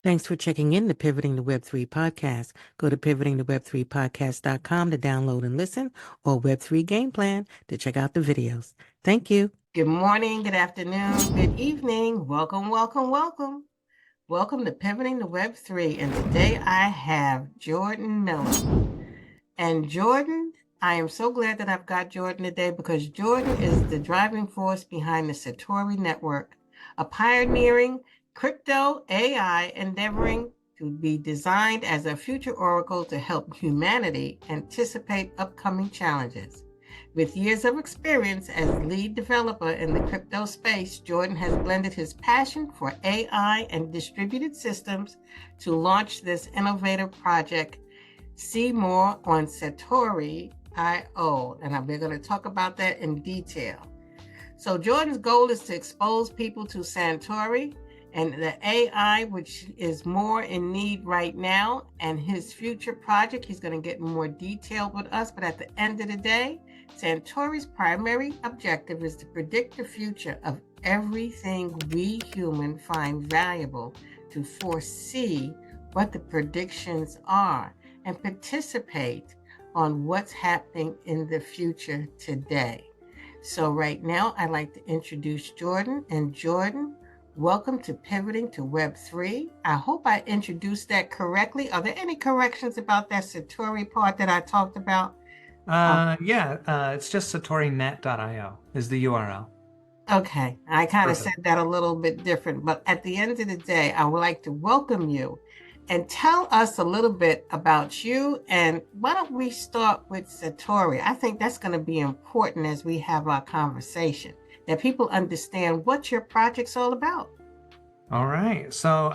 Thanks for checking in the Pivoting to Web3 podcast. Go to pivotingtoweb3podcast.com to download and listen, or Web3 Game Plan to check out the videos. Thank you. Good morning, good afternoon, good evening. Welcome, welcome, welcome. Welcome to Pivoting to Web3. And today I have Jordan Miller. And Jordan, I am so glad that I've got Jordan today because Jordan is the driving force behind the Satori Network, a pioneering crypto AI endeavoring to be designed as a future oracle to help humanity anticipate upcoming challenges. With years of experience as lead developer in the crypto space, Jordan has blended his passion for AI and distributed systems to launch this innovative project. See more on Satori.io, and we're going to talk about that in detail. So Jordan's goal is to expose people to Satori and the AI, which is more in need right now, and his future project. He's going to get more detailed with us, but at the end of the day, Satori's primary objective is to predict the future of everything we humans find valuable, to foresee what the predictions are, and participate on what's happening in the future today. So right now, I'd like to introduce Jordan. And Jordan, welcome to Pivoting to Web3. I hope I introduced that correctly. Are there any corrections about that Satori part that I talked about? It's just satorinet.io is the URL. Okay, I kind of said that a little bit different, but at the end of the day, I would like to welcome you and tell us a little bit about you. And why don't we start with Satori? I think that's going to be important as we have our conversation, that people understand what your project's all about. All right. So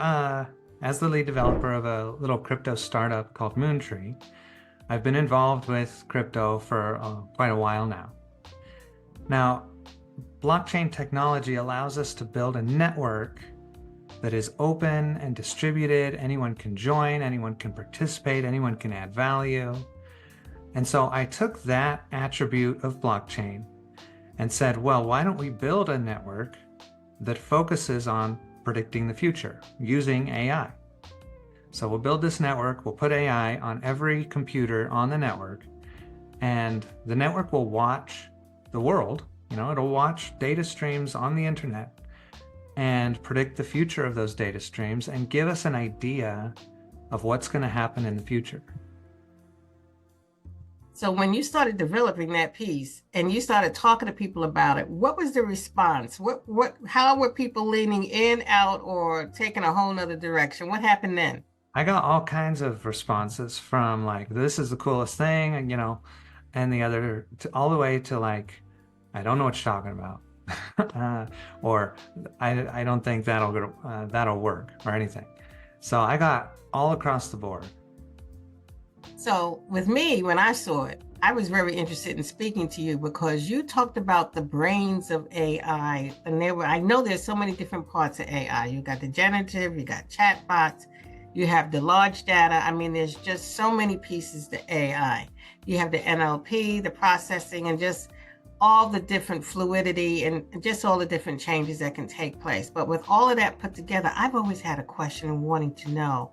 as the lead developer of a little crypto startup called Moontree, I've been involved with crypto for quite a while now. Now, blockchain technology allows us to build a network that is open and distributed. Anyone can join, anyone can participate, anyone can add value. And so I took that attribute of blockchain and said, well, why don't we build a network that focuses on predicting the future using AI? So we'll build this network, we'll put AI on every computer on the network, and the network will watch the world, it'll watch data streams on the internet and predict the future of those data streams and give us an idea of what's going to happen in the future. So when you started developing that piece and you started talking to people about it, what was the response? How were people leaning in, out, or taking a whole nother direction? What happened then? I got all kinds of responses from like, this is the coolest thing, and and the other, all the way to like, I don't know what you're talking about. Or I don't think that'll work or anything. So I got all across the board. So with me, when I saw it, I was very interested in speaking to you because you talked about the brains of AI. And I know there's so many different parts of AI. You got the generative, you got chatbots, you have the large data. I mean, there's just so many pieces to AI. You have the NLP, the processing, and just all the different fluidity and just all the different changes that can take place. But with all of that put together, I've always had a question and wanting to know,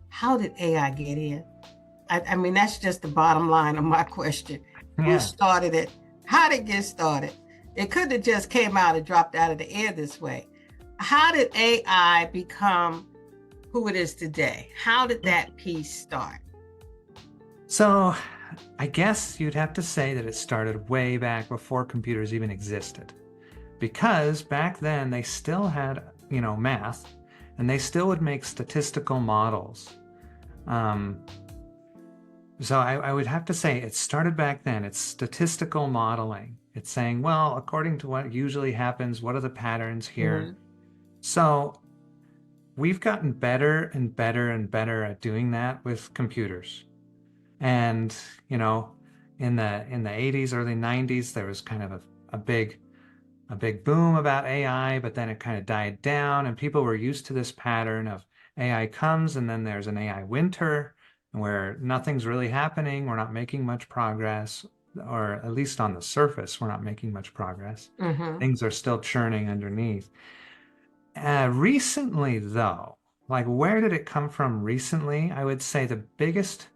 how did AI get here? I mean, that's just the bottom line of my question. Yeah. Who started it? How did it get started? It could have just came out and dropped out of the air this way. How did AI become who it is today? How did that piece start? So I guess you'd have to say that it started way back before computers even existed, because back then they still had, math, and they still would make statistical models. So I would have to say it started back then. It's statistical modeling. It's saying, well, according to what usually happens, what are the patterns here? Mm-hmm. So we've gotten better and better and better at doing that with computers. And, in the 80s, early 90s, there was kind of a big boom about AI, but then it kind of died down, and people were used to this pattern of AI comes and then there's an AI winter where nothing's really happening. We're not making much progress, or at least on the surface, we're not making much progress. Mm-hmm. Things are still churning underneath. Recently, though, like where did it come from recently? I would say the biggest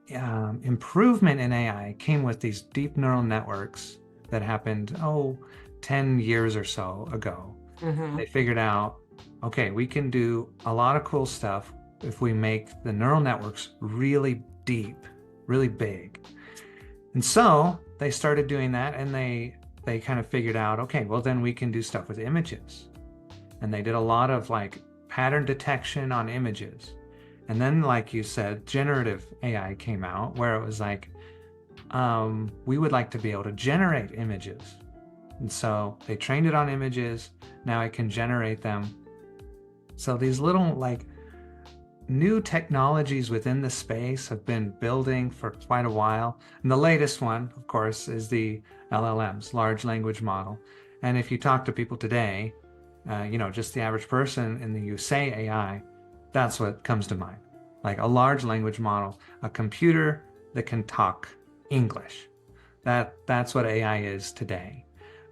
improvement in AI came with these deep neural networks that happened, 10 years or so ago. Mm-hmm. They figured out, okay, we can do a lot of cool stuff if we make the neural networks really deep, really big. And so they started doing that, and they kind of figured out, okay, well then we can do stuff with images. And they did a lot of like pattern detection on images. And then, like you said, generative AI came out where it was like, we would like to be able to generate images. And so they trained it on images. Now it can generate them. So these little like new technologies within the space have been building for quite a while. And the latest one, of course, is the LLMs, large language model. And if you talk to people today, just the average person, and you say AI, that's what comes to mind. Like a large language model, a computer that can talk English. That's what AI is today.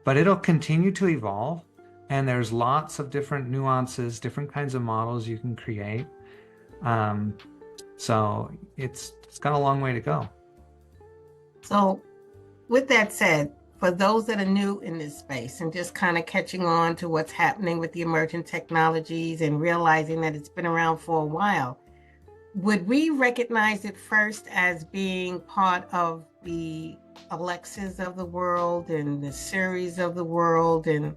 But it'll continue to evolve, and there's lots of different nuances, different kinds of models you can create. So it's got a long way to go. So with that said, for those that are new in this space and just kind of catching on to what's happening with the emerging technologies and realizing that it's been around for a while, would we recognize it first as being part of the Alexas of the world and the Siris of the world and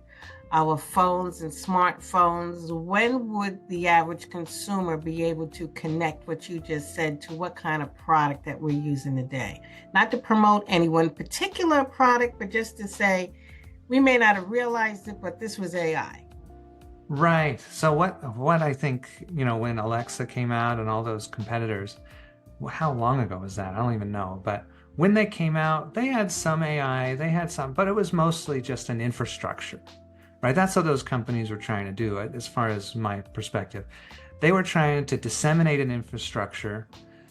our phones and smartphones? When would the average consumer be able to connect what you just said to what kind of product that we're using today? Not to promote any one particular product, but just to say, we may not have realized it, but this was AI. Right. So what I think, when Alexa came out and all those competitors, how long ago was that? I don't even know. But when they came out, they had some AI, but it was mostly just an infrastructure, right? That's what those companies were trying to do, as far as my perspective. They were trying to disseminate an infrastructure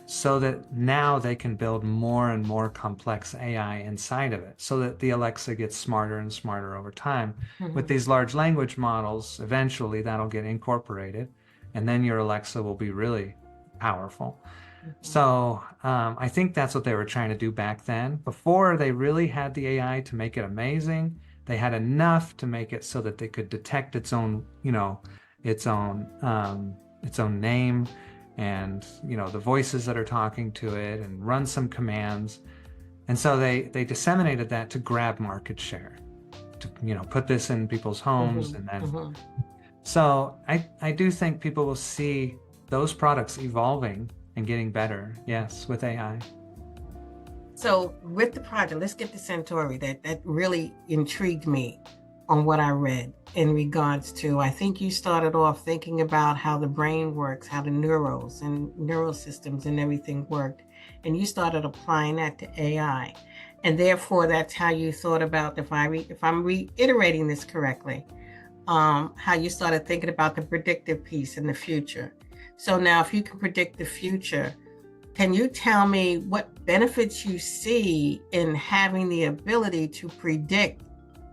so that now they can build more and more complex AI inside of it, so that the Alexa gets smarter and smarter over time. Mm-hmm. With these large language models, eventually that'll get incorporated, and then your Alexa will be really powerful. Mm-hmm. So I think that's what they were trying to do back then. Before they really had the AI to make it amazing, they had enough to make it so that they could detect its own name, and the voices that are talking to it, and run some commands. And so they disseminated that to grab market share, to put this in people's homes. Mm-hmm. And then Mm-hmm. So I do think people will see those products evolving and getting better, yes, with AI. So with the project, let's get to Satori. That really intrigued me on what I read in regards to, I think you started off thinking about how the brain works, how the neurons and neural systems and everything worked. And you started applying that to AI. And therefore, that's how you thought about, if I'm reiterating this correctly, how you started thinking about the predictive piece in the future. So now, if you can predict the future, can you tell me what benefits you see in having the ability to predict?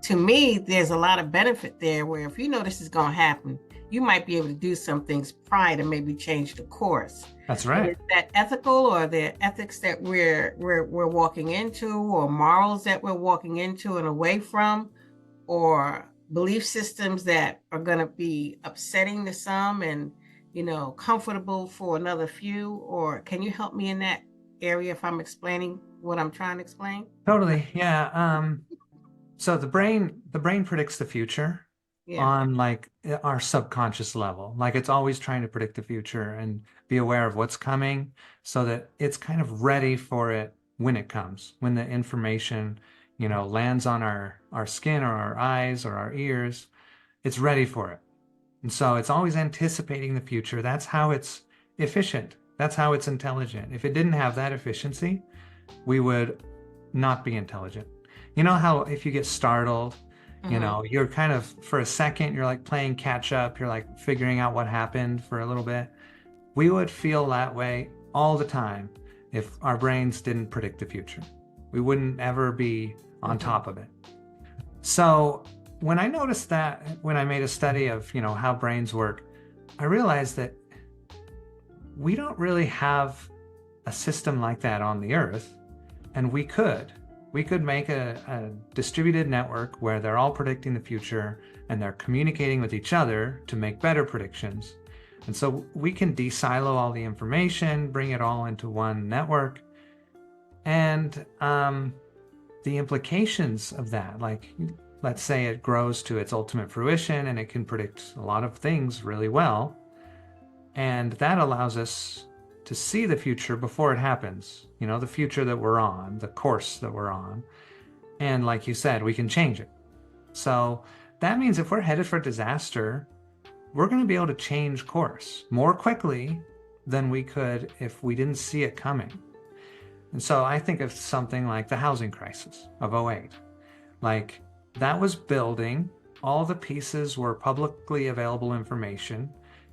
To me, there's a lot of benefit there, where if you know this is going to happen, you might be able to do some things prior to maybe change the course. That's right. Is that ethical, or the ethics that we're walking into, or morals that we're walking into and away from, or belief systems that are going to be upsetting to some and comfortable for another few? Or can you help me in that area if I'm explaining what I'm trying to explain? Totally. Yeah. So the brain predicts the future. Yeah. On like our subconscious level. Like it's always trying to predict the future and be aware of what's coming, so that it's kind of ready for it when it comes, when the information, lands on our skin or our eyes or our ears. It's ready for it. And so it's always anticipating the future. That's how it's efficient. That's how it's intelligent. If it didn't have that efficiency, we would not be intelligent. You know how if you get startled, you're kind of, for a second, you're like playing catch up. You're like figuring out what happened for a little bit. We would feel that way all the time if our brains didn't predict the future. We wouldn't ever be on top of it. So when I noticed that, when I made a study of, how brains work, I realized that we don't really have a system like that on the Earth, and we could. We could make a distributed network where they're all predicting the future and they're communicating with each other to make better predictions. And so we can de-silo all the information, bring it all into one network. And the implications of that, like let's say it grows to its ultimate fruition and it can predict a lot of things really well. And that allows us to see the future before it happens, the future that we're on, the course that we're on. And like you said, we can change it. So that means if we're headed for disaster, we're going to be able to change course more quickly than we could if we didn't see it coming. And so I think of something like the housing crisis of '08. Like that was building, all the pieces were publicly available information.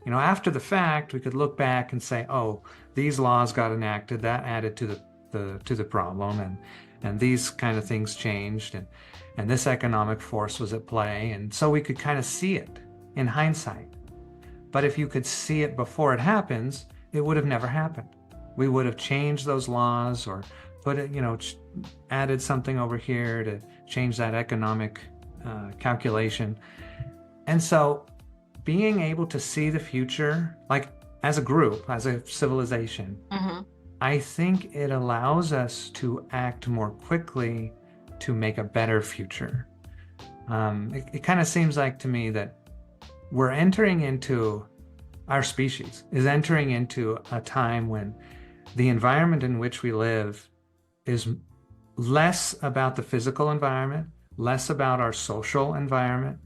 After the fact, we could look back and say, oh, these laws got enacted, that added to the problem, and these kind of things changed, and this economic force was at play, and so we could kind of see it in hindsight. But if you could see it before it happens, it would have never happened. We would have changed those laws or put it, added something over here to change that economic calculation. And so being able to see the future, like as a group, as a civilization, I think it allows us to act more quickly to make a better future. It kind of seems like to me that we're entering into, our species is entering into a time when the environment in which we live is less about the physical environment, less about our social environment,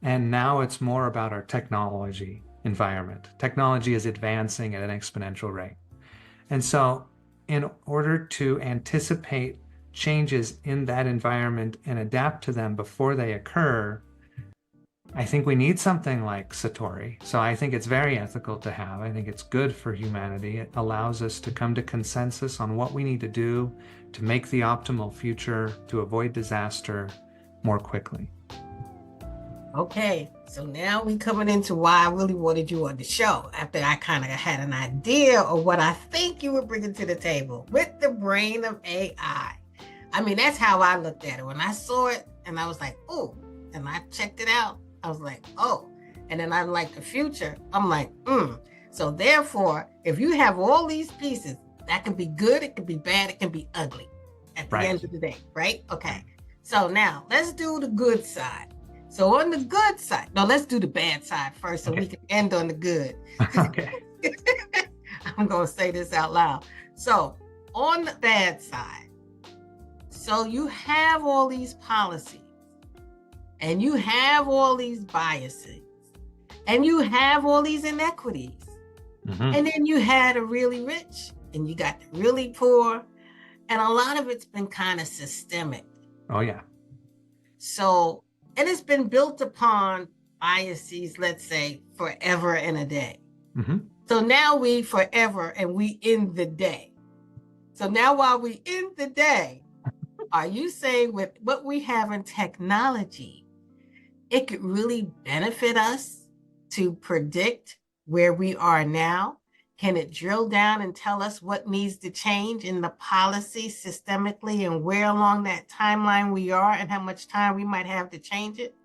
and now it's more about our technology environment. Technology is advancing at an exponential rate. And so in order to anticipate changes in that environment and adapt to them before they occur, I think we need something like Satori. So I think it's very ethical to have. I think it's good for humanity. It allows us to come to consensus on what we need to do to make the optimal future, to avoid disaster more quickly. Okay, so now we coming into why I really wanted you on the show, after I kind of had an idea of what I think you were bringing to the table with the brain of AI. I mean, that's how I looked at it. When I saw it and I was like, oh, and I checked it out, I was like, oh, and then I like the future. I'm like, So therefore, if you have all these pieces, that can be good, it can be bad, it can be ugly at the end of the day, right? Okay, so now let's do the good side. So on the good side, no, let's do the bad side first so we can end on the good. Okay. I'm going to say this out loud. So on the bad side, so you have all these policies and you have all these biases and you have all these inequities. And then you had a really rich and you got the really poor, and a lot of it's been kind of systemic. Oh, yeah. So, and it's been built upon biases, let's say, forever and a day. So now we forever and we end the day. So now while we end the day, are you saying with what we have in technology, it could really benefit us to predict where we are now? Can it drill down and tell us what needs to change in the policy systemically and where along that timeline we are and how much time we might have to change it?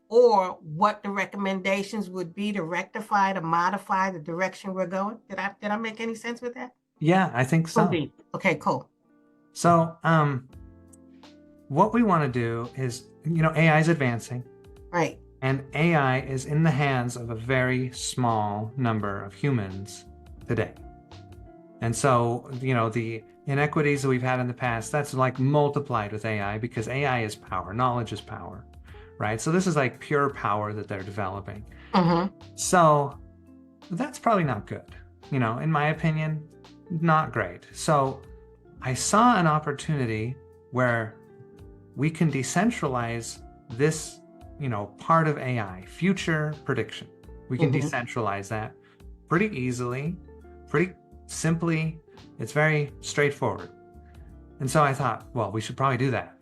Or what the recommendations would be to rectify, to modify the direction we're going? Did I make any sense with that? Yeah, I think so. Okay, cool. So what we want to do is, AI is advancing. Right. And AI is in the hands of a very small number of humans today. And so, the inequities that we've had in the past, that's like multiplied with AI, because AI is power, knowledge is power, right? So this is like pure power that they're developing. So that's probably not good. In my opinion, not great. So I saw an opportunity where we can decentralize this, part of AI, future prediction. We can decentralize that pretty easily, pretty simply. It's very straightforward. And so I thought, well, we should probably do that.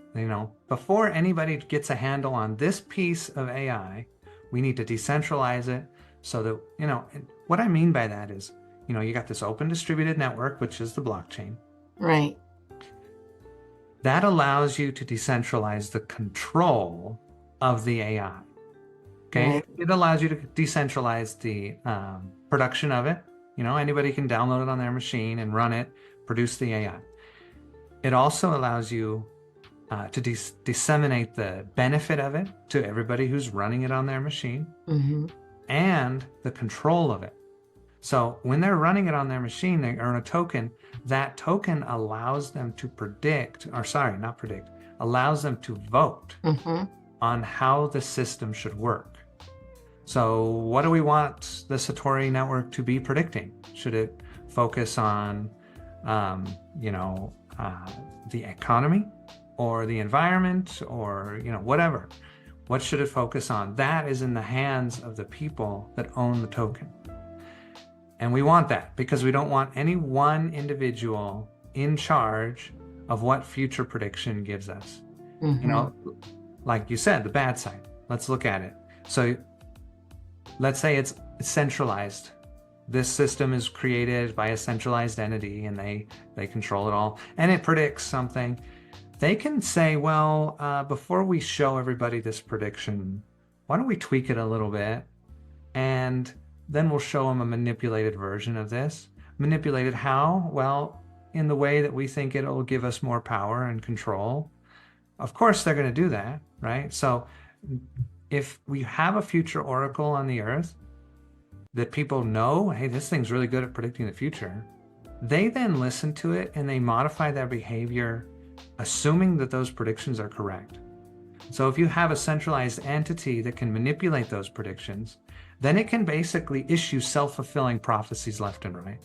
Before anybody gets a handle on this piece of AI, we need to decentralize it So that, and what I mean by that is, you got this open distributed network, which is the blockchain. Right. That allows you to decentralize the control of the AI. Okay. Right. It allows you to decentralize the production of it. Anybody can download it on their machine and run it, produce the AI. It also allows you to disseminate the benefit of it to everybody who's running it on their machine, and the control of it. So when they're running it on their machine, they earn a token. That token allows them to allows them to vote on how the system should work. So what do we want the Satori network to be predicting? Should it focus on, the economy or the environment or, whatever? What should it focus on? That is in the hands of the people that own the token. And we want that because we don't want any one individual in charge of what future prediction gives us. Like you said, the bad side. Let's look at it. So let's say it's centralized. This system is created by a centralized entity and they control it all, and it predicts something. They can say, well, before we show everybody this prediction, why don't we tweak it a little bit, and then we'll show them a manipulated version of this. Manipulated how? Well, in the way that we think it'll give us more power and control. Of course, they're going to do that, right? So if we have a future oracle on the earth that people know, hey, this thing's really good at predicting the future, they then listen to it and they modify their behavior, assuming that those predictions are correct. So if you have a centralized entity that can manipulate those predictions, then it can basically issue self-fulfilling prophecies left and right.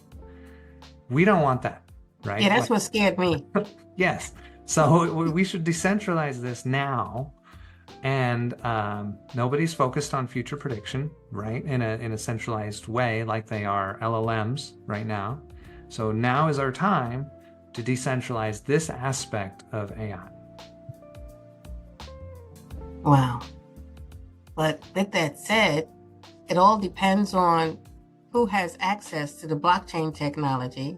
We don't want that, right? Yeah, that's what scared me. Yes. So we should decentralize this now, and nobody's focused on future prediction, right? In a centralized way, like they are LLMs right now. So now is our time to decentralize this aspect of AI. Wow. But with that said, it all depends on who has access to the blockchain technology,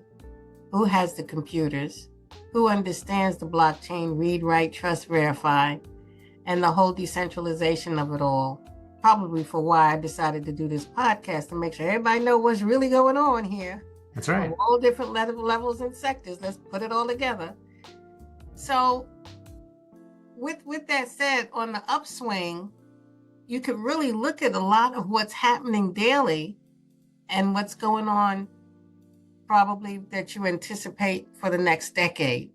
who has the computers, who understands the blockchain, read, write, trust, verify, and the whole decentralization of it all. Probably for why I decided to do this podcast, to make sure everybody know what's really going on here. That's right. All different levels and sectors. Let's put it all together. So with that said, on the upswing, you could really look at a lot of what's happening daily and what's going on probably that you anticipate for the next decade.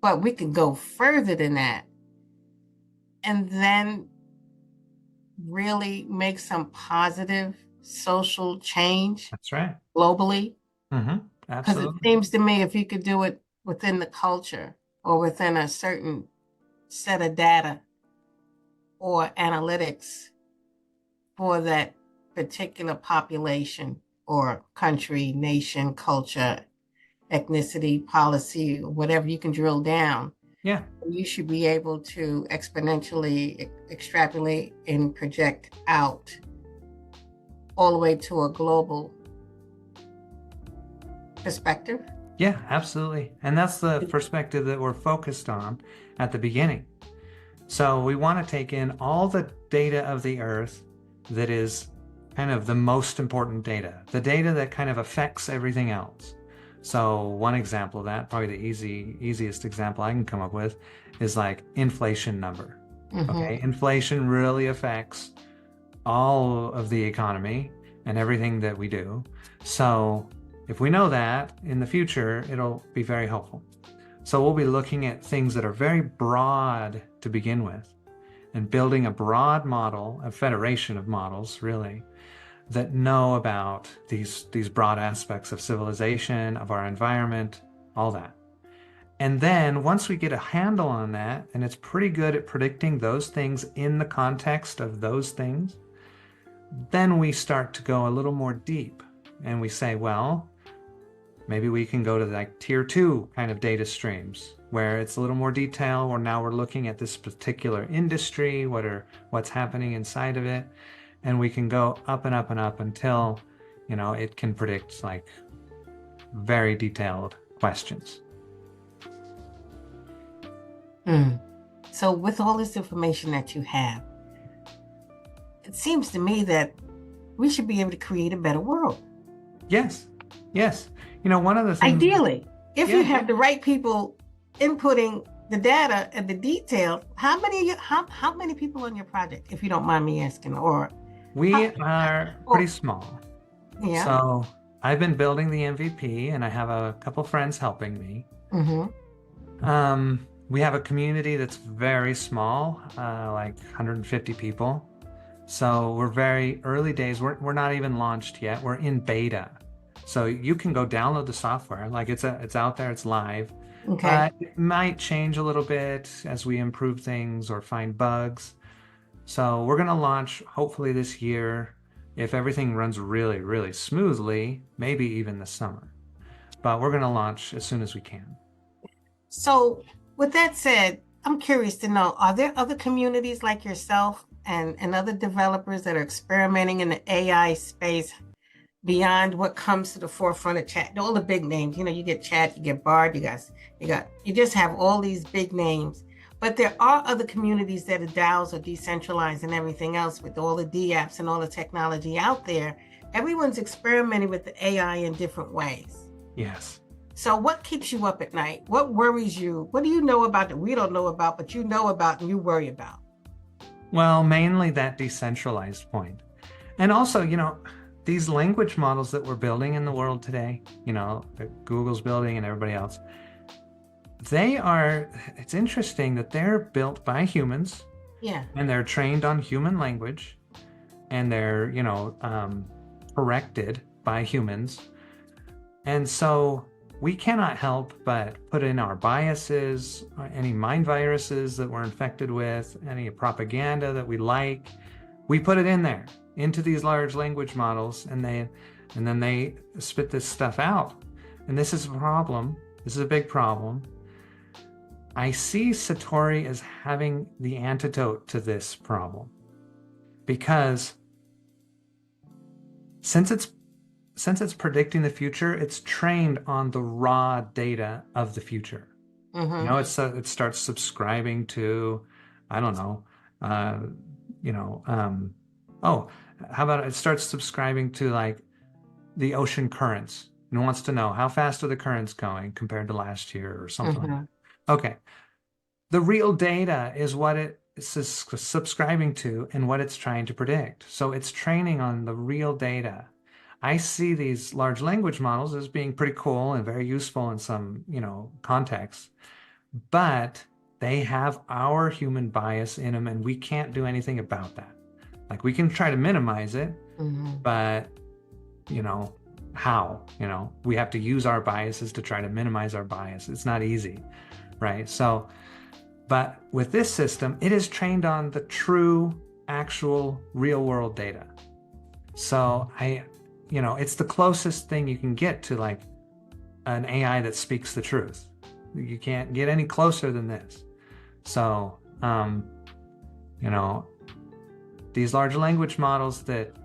But we could go further than that and then really make some positive social change. That's right. Globally. Mm-hmm. Because it Absolutely. seems to me if you could do it within the culture or within a certain set of data or analytics for that particular population or country, nation, culture, ethnicity, policy, whatever you can drill down, Yeah. you should be able to exponentially extrapolate and project out all the way to a global perspective. Yeah, absolutely. And that's the perspective that we're focused on at the beginning. So we want to take in all the data of the earth that is kind of the most important data, the data that kind of affects everything else. So one example of that, probably the easiest example I can come up with, is like inflation number. Okay, inflation really affects all of the economy and everything that we do. So if we know that in the future, it'll be very helpful. So we'll be looking at things that are very broad to begin with and building a broad model, a federation of models really, that know about these broad aspects of civilization, of our environment, all that. And then once we get a handle on that, and it's pretty good at predicting those things in the context of those things, then we start to go a little more deep and we say, well, maybe we can go to like tier 2 kind of data streams where it's a little more detail, or now we're looking at this particular industry, what's happening inside of it. and we can go up and up and up until, it can predict like very detailed questions. So with all this information that you have, it seems to me that we should be able to create a better world. Yes. One of the things, ideally, if you have the right people inputting the data and the details, how many people on your project, if you don't mind me asking? Or we are pretty small. Yeah. So I've been building the MVP, and I have a couple friends helping me. We have a community that's very small, like 150 people. So we're very early days. We're not even launched yet. We're in beta. So you can go download the software. Like it's out there, it's live. Okay. It might change a little bit as we improve things or find bugs. So we're going to launch hopefully this year. If everything runs really, really smoothly, maybe even this summer. But we're going to launch as soon as we can. So with that said, I'm curious to know, are there other communities like yourself and other developers that are experimenting in the AI space beyond what comes to the forefront of chat? All the big names, you get Chat, you get Bard, you just have all these big names. But there are other communities that are DAOs or decentralized and everything else with all the DApps and all the technology out there. Everyone's experimenting with the AI in different ways. Yes. So what keeps you up at night? What worries you? What do you know about that we don't know about, but you know about and you worry about? Well, mainly that decentralized point. And also, these language models that we're building in the world today, that Google's building and everybody else, it's interesting that they're built by humans. Yeah. And they're trained on human language, and they're, corrected by humans. And so we cannot help but put in our biases, any mind viruses that we're infected with, any propaganda that we like. We put it in there, into these large language models, and then they spit this stuff out. And this is a problem. This is a big problem. I see Satori as having the antidote to this problem, because since it's predicting the future, it's trained on the raw data of the future. It starts subscribing to, I don't know, how about it starts subscribing to like the ocean currents and wants to know how fast are the currents going compared to last year or something like that. Okay. The real data is what it is subscribing to and what it's trying to predict. So it's training on the real data. I see these large language models as being pretty cool and very useful in some, contexts, but they have our human bias in them, and we can't do anything about that. Like, we can try to minimize it, but, how? We have to use our biases to try to minimize our bias. It's not easy, right? So, but with this system, it is trained on the true, actual, real-world data. So it's the closest thing you can get to like an AI that speaks the truth. You can't get any closer than this. So, these large language models that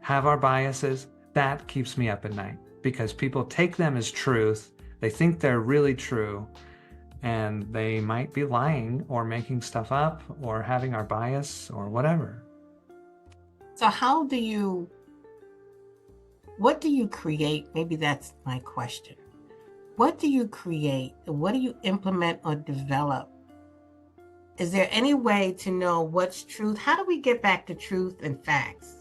have our biases, that keeps me up at night, because people take them as truth. They think they're really true, and they might be lying or making stuff up or having our bias or whatever. So what do you create? Maybe that's my question. What do you create? What do you implement or develop? Is there any way to know what's truth? How do we get back to truth and facts?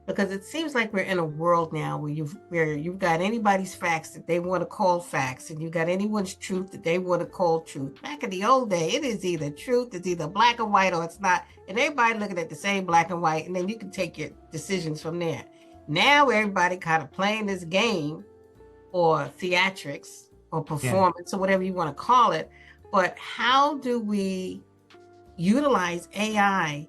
Because it seems like we're in a world now where you've got anybody's facts that they want to call facts, and you've got anyone's truth that they want to call truth. Back in the old day, it is either truth, it's either black and white, or it's not. And everybody looking at the same black and white, and then you can take your decisions from there. Now everybody kind of playing this game, or theatrics, or performance, or whatever you want to call it. But how do we utilize AI,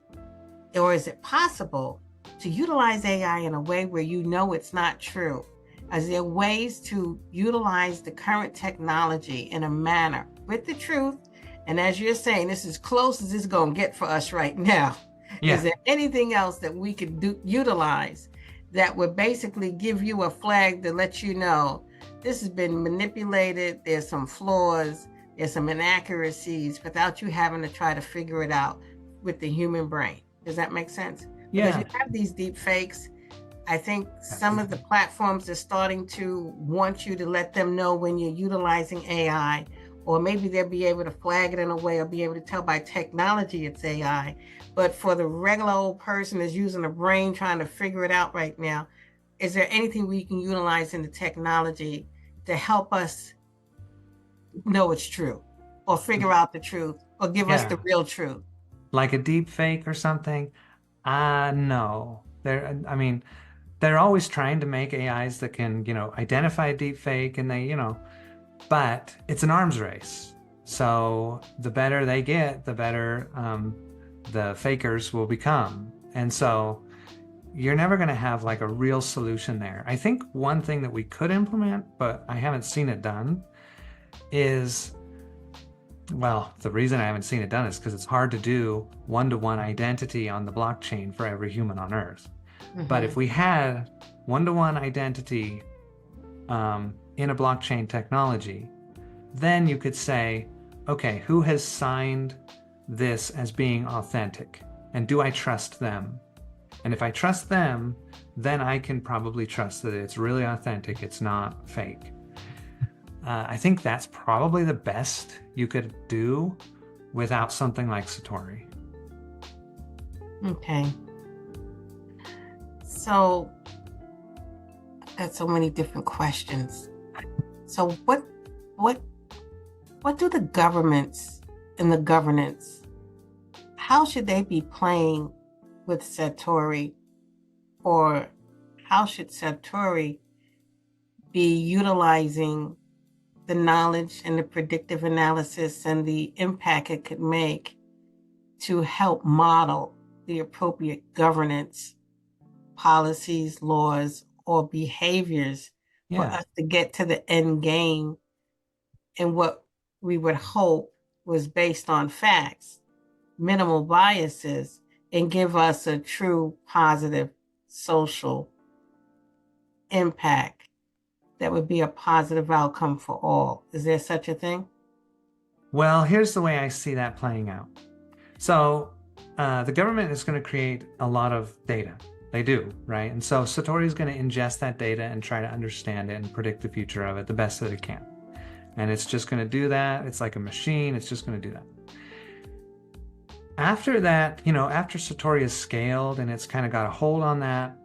or is it possible to utilize AI in a way where it's not true? Is there ways to utilize the current technology in a manner with the truth? And as you're saying, this is as close as it's going to get for us right now. Yeah. Is there anything else that we could utilize that would basically give you a flag to let you know this has been manipulated, there's some flaws, there's some inaccuracies, without you having to try to figure it out with the human brain? Does that make sense? Because you Yeah. have these deep fakes. I think some of the platforms are starting to want you to let them know when you're utilizing AI, or maybe they'll be able to flag it in a way or be able to tell by technology it's AI. But for the regular old person that's using a brain trying to figure it out right now, is there anything we can utilize in the technology to help us know it's true, or figure out the truth, or give us Yeah. the real truth? Like a deep fake or something. No. I mean, they're always trying to make AIs that can, identify a deep fake and but it's an arms race. So the better they get, the better the fakers will become. And so you're never going to have like a real solution there. I think one thing that we could implement, but I haven't seen it done, is, well, the reason I haven't seen it done is because it's hard to do one-to-one identity on the blockchain for every human on Earth. But if we had one-to-one identity in a blockchain technology, then you could say, okay, who has signed this as being authentic? And do I trust them? And if I trust them, then I can probably trust that it's really authentic, it's not fake. I think that's probably the best you could do without something like Satori. Okay. So that's so many different questions. So what do the governments and the governance, how should they be playing with Satori, or how should Satori be utilizing the knowledge and the predictive analysis and the impact it could make to help model the appropriate governance, policies, laws, or behaviors for us to get to the end game and what we would hope was based on facts, minimal biases, and give us a true positive social impact that would be a positive outcome for all? Is there such a thing? Well, here's the way I see that playing out. So the government is going to create a lot of data. They do, right? And so Satori is going to ingest that data and try to understand it and predict the future of it the best that it can. And it's just going to do that. It's like a machine. It's just going to do that. After that, after Satori is scaled and it's kind of got a hold on that,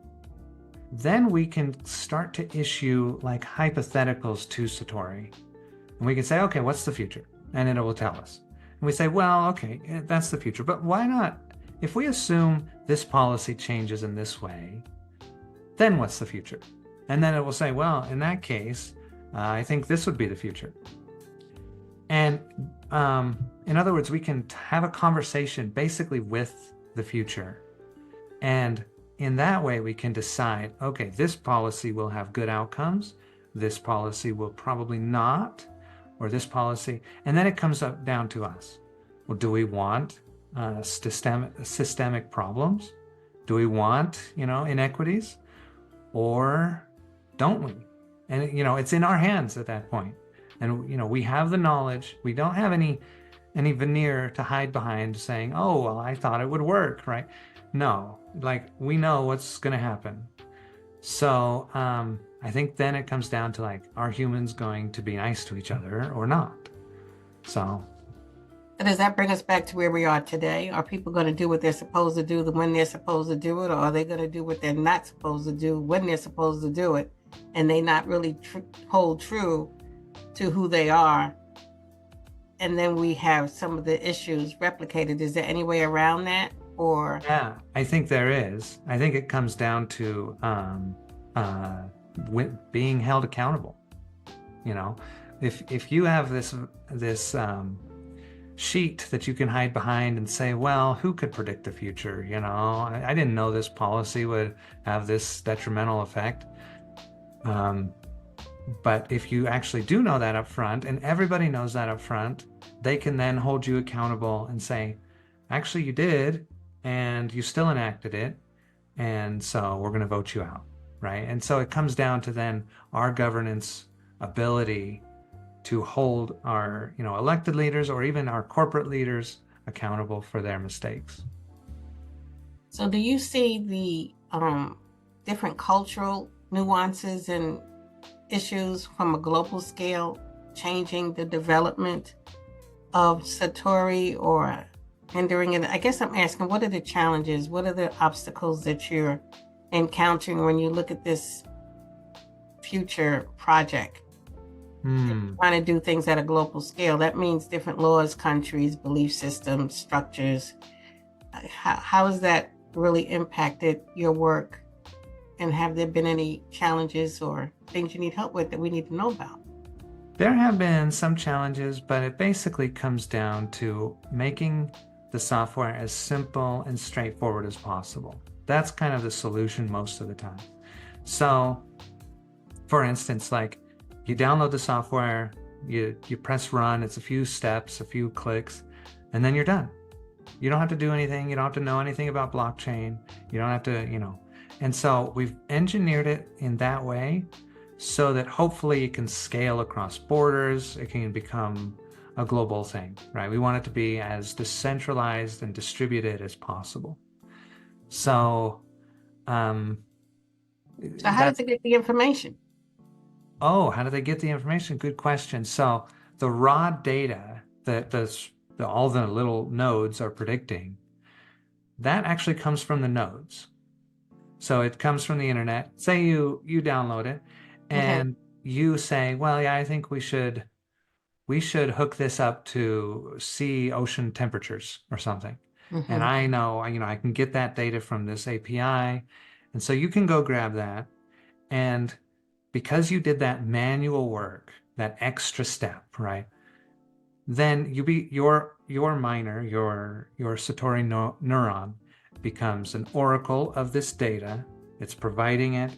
then we can start to issue like hypotheticals to Satori. And we can say, okay, what's the future? And it will tell us. And we say, well, okay, that's the future. But why not? If we assume this policy changes in this way, then what's the future? And then it will say, well, in that case, I think this would be the future. And in other words, we can have a conversation basically with the future. And in that way, we can decide, okay, this policy will have good outcomes. This policy will probably not, or this policy. And then it comes up down to us. Well, do we want systemic problems? Do we want, inequities? Or don't we? And, it's in our hands at that point. And, we have the knowledge. We don't have any veneer to hide behind saying, oh, well, I thought it would work, right? No, like we know what's going to happen. So I think then it comes down to like, are humans going to be nice to each other or not? So does that bring us back to where we are today? Are people going to do what they're supposed to do when they're supposed to do it? Or are they going to do what they're not supposed to do when they're supposed to do it? And they not really hold true to who they are. And then we have some of the issues replicated. Is there any way around that? Or yeah, I think there is. I think it comes down to being held accountable. If you have this sheet that you can hide behind and say, well, who could predict the future? I didn't know this policy would have this detrimental effect. But if you actually do know that up front, and everybody knows that up front, they can then hold you accountable and say, actually, you did. and you still enacted it, and so we're going to vote you out, right? And so it comes down to then our governance ability to hold our, elected leaders or even our corporate leaders accountable for their mistakes. So do you see the different cultural nuances and issues from a global scale changing the development of Satori or hindering it? I guess I'm asking, what are the challenges? What are the obstacles that you're encountering when you look at this future project? Trying to do things at a global scale. That means different laws, countries, belief systems, structures. How has that really impacted your work? And have there been any challenges or things you need help with that we need to know about? There have been some challenges, but it basically comes down to making the software as simple and straightforward as possible. That's kind of the solution most of the time. So, for instance, like you download the software, you press run, it's a few steps, a few clicks, and then you're done. You don't have to do anything. You don't have to know anything about blockchain. You don't have to, And so we've engineered it in that way so that hopefully it can scale across borders. It can become a global thing, right? We want it to be as decentralized and distributed as possible. So, how did they get the information? Oh, how do they get the information? Good question. So the raw data that all the little nodes are predicting, that actually comes from the nodes. So it comes from the internet. Say you download it and you say, well, yeah, I think we should hook this up to sea ocean temperatures or something. And I know, I can get that data from this API. And so you can go grab that. And because you did that manual work, that extra step, right? Then your miner, your Satori neuron becomes an oracle of this data. It's providing it.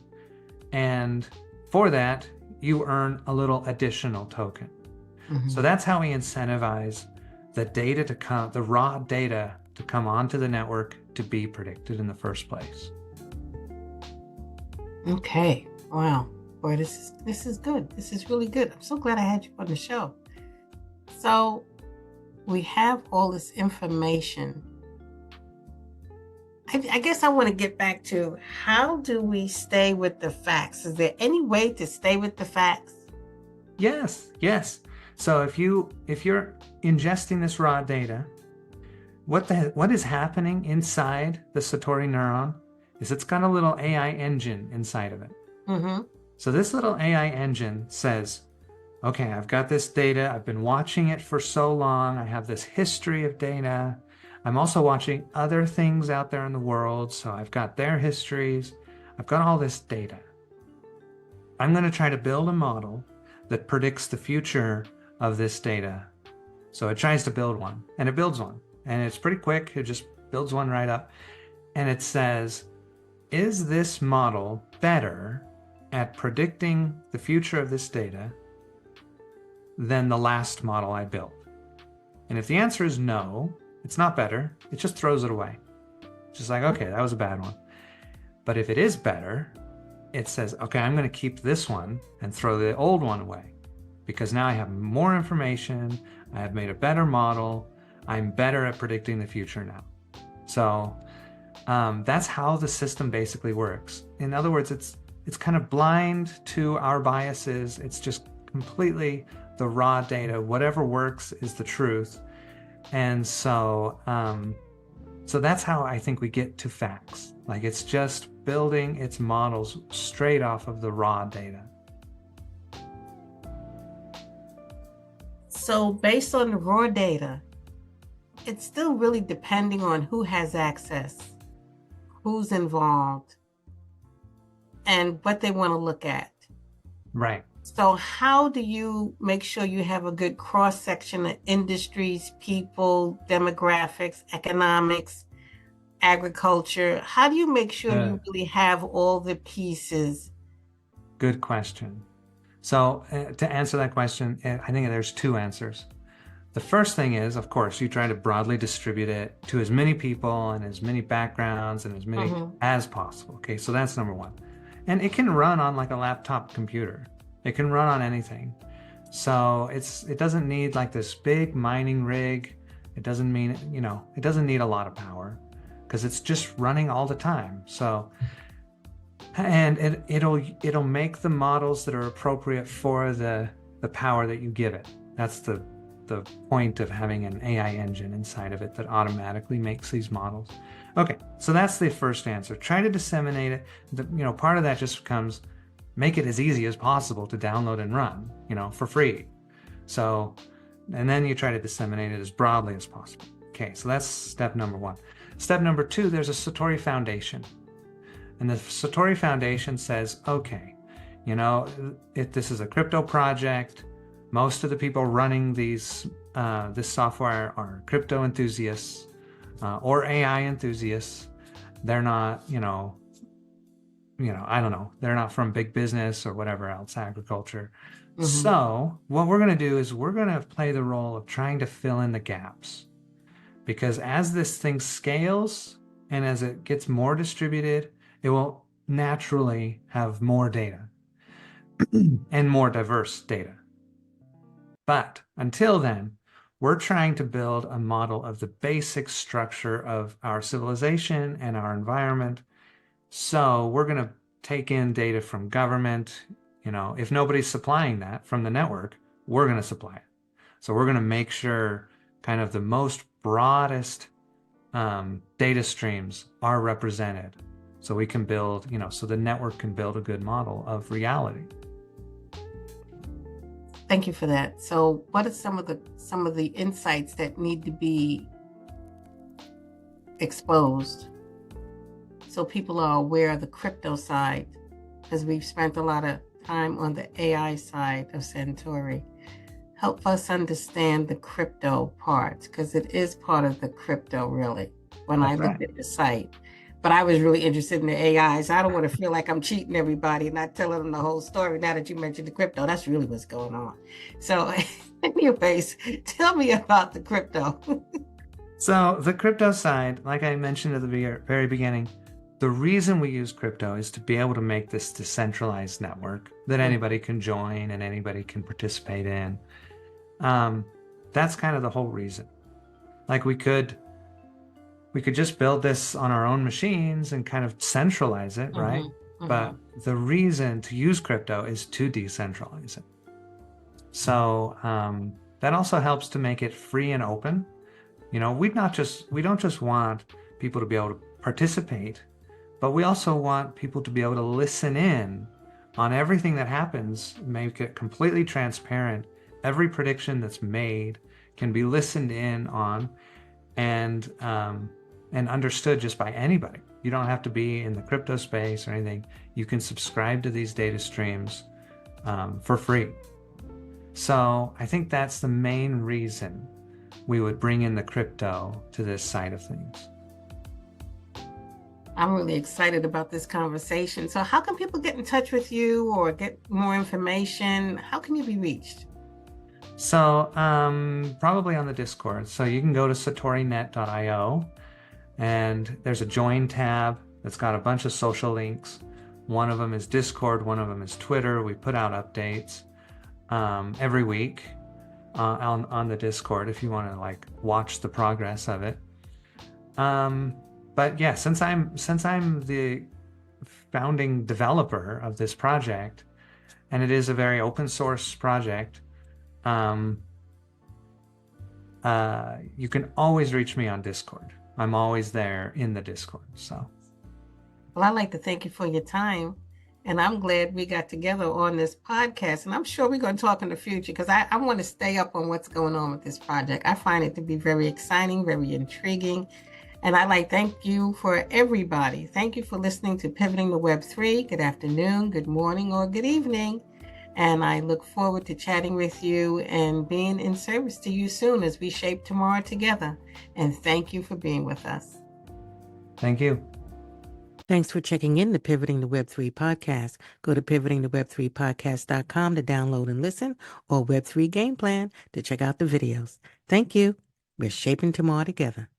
And for that, you earn a little additional token. So that's how we incentivize the data to come, the raw data to come onto the network to be predicted in the first place. Okay. Wow. Boy, this is good. This is really good. I'm so glad I had you on the show. So we have all this information. I guess I want to get back to, how do we stay with the facts? Is there any way to stay with the facts? Yes. So if you're ingesting this raw data, what is happening inside the Satori neuron is it's got a little AI engine inside of it. So this little AI engine says, okay, I've got this data. I've been watching it for so long. I have this history of data. I'm also watching other things out there in the world. So I've got their histories. I've got all this data. I'm going to try to build a model that predicts the future of this data. So it tries to build one, and it builds one. And it's pretty quick. It just builds one right up. And it says, is this model better at predicting the future of this data than the last model I built? And if the answer is no, it's not better. It just throws it away. It's just like, okay, that was a bad one. But if it is better, it says, okay, I'm going to keep this one and throw the old one away, because now I have more information. I have made a better model. I'm better at predicting the future now. So that's how the system basically works. In other words, it's kind of blind to our biases. It's just completely the raw data. Whatever works is the truth. And so that's how I think we get to facts. Like, it's just building its models straight off of the raw data. So based on the raw data, it's still really depending on who has access, who's involved, and what they want to look at. Right. So how do you make sure you have a good cross-section of industries, people, demographics, economics, agriculture? How do you make sure you really have all the pieces? Good question. So to answer that question, I think there's two answers. The first thing is, of course, you try to broadly distribute it to as many people and as many backgrounds and as many as possible. Okay, so that's number one. And it can run on like a laptop computer. It can run on anything. So it doesn't need like this big mining rig. It doesn't mean, it doesn't need a lot of power because it's just running all the time. So, and it'll make the models that are appropriate for the power that you give it. That's the point of having an AI engine inside of it that automatically makes these models. Okay, so that's the first answer. Try to disseminate it. Part of that just becomes make it as easy as possible to download and run, for free. So, and then you try to disseminate it as broadly as possible. Okay, so that's step number one. Step number two, there's a Satori Foundation. And the Satori Foundation says, okay, if this is a crypto project, most of the people running this software are crypto enthusiasts or AI enthusiasts. They're not, I don't know. They're not from big business or whatever else, agriculture. Mm-hmm. So what we're going to do is we're going to play the role of trying to fill in the gaps. Because as this thing scales and as it gets more distributed, it will naturally have more data and more diverse data. But until then, we're trying to build a model of the basic structure of our civilization and our environment. So we're going to take in data from government. If nobody's supplying that from the network, we're going to supply it. So we're going to make sure kind of the most broadest data streams are represented. So we can build, so the network can build a good model of reality. Thank you for that. So what are some of the insights that need to be exposed so people are aware of the crypto side? Because we've spent a lot of time on the AI side of Satori. Help us understand the crypto part, because it is part of the crypto, really, when I looked at the site. But I was really interested in the AIs. I don't want to feel like I'm cheating everybody and not telling them the whole story. Now that you mentioned the crypto, that's really what's going on. So anyways, tell me about the crypto. So the crypto side, like I mentioned at the very beginning, the reason we use crypto is to be able to make this decentralized network that anybody can join and anybody can participate in. That's kind of the whole reason. Like we could just build this on our own machines and kind of centralize it, right? But the reason to use crypto is to decentralize it. So that also helps to make it free and open. We don't just want people to be able to participate, but we also want people to be able to listen in on everything that happens, make it completely transparent. Every prediction that's made can be listened in on and understood just by anybody. You don't have to be in the crypto space or anything. You can subscribe to these data streams for free. So I think that's the main reason we would bring in the crypto to this side of things. I'm really excited about this conversation. So how can people get in touch with you or get more information? How can you be reached? So probably on the Discord. So you can go to satorinet.io and there's a join tab that's got a bunch of social links. One of them is Discord, one of them is Twitter. We put out updates every week on the Discord if you want to watch the progress of it. But yeah, since I'm the founding developer of this project, and it is a very open source project, you can always reach me on Discord. I'm always there in the Discord. So, well, I'd like to thank you for your time. And I'm glad we got together on this podcast. And I'm sure we're going to talk in the future because I want to stay up on what's going on with this project. I find it to be very exciting, very intriguing. And I'd like to thank you for everybody. Thank you for listening to Pivoting to Web3. Good afternoon, good morning, or good evening. And I look forward to chatting with you and being in service to you soon as we shape tomorrow together. And thank you for being with us. Thank you. Thanks for checking in the Pivoting to Web3 podcast. Go to pivotingtoweb3podcast.com to download and listen, or Web3 Game Plan to check out the videos. Thank you. We're shaping tomorrow together.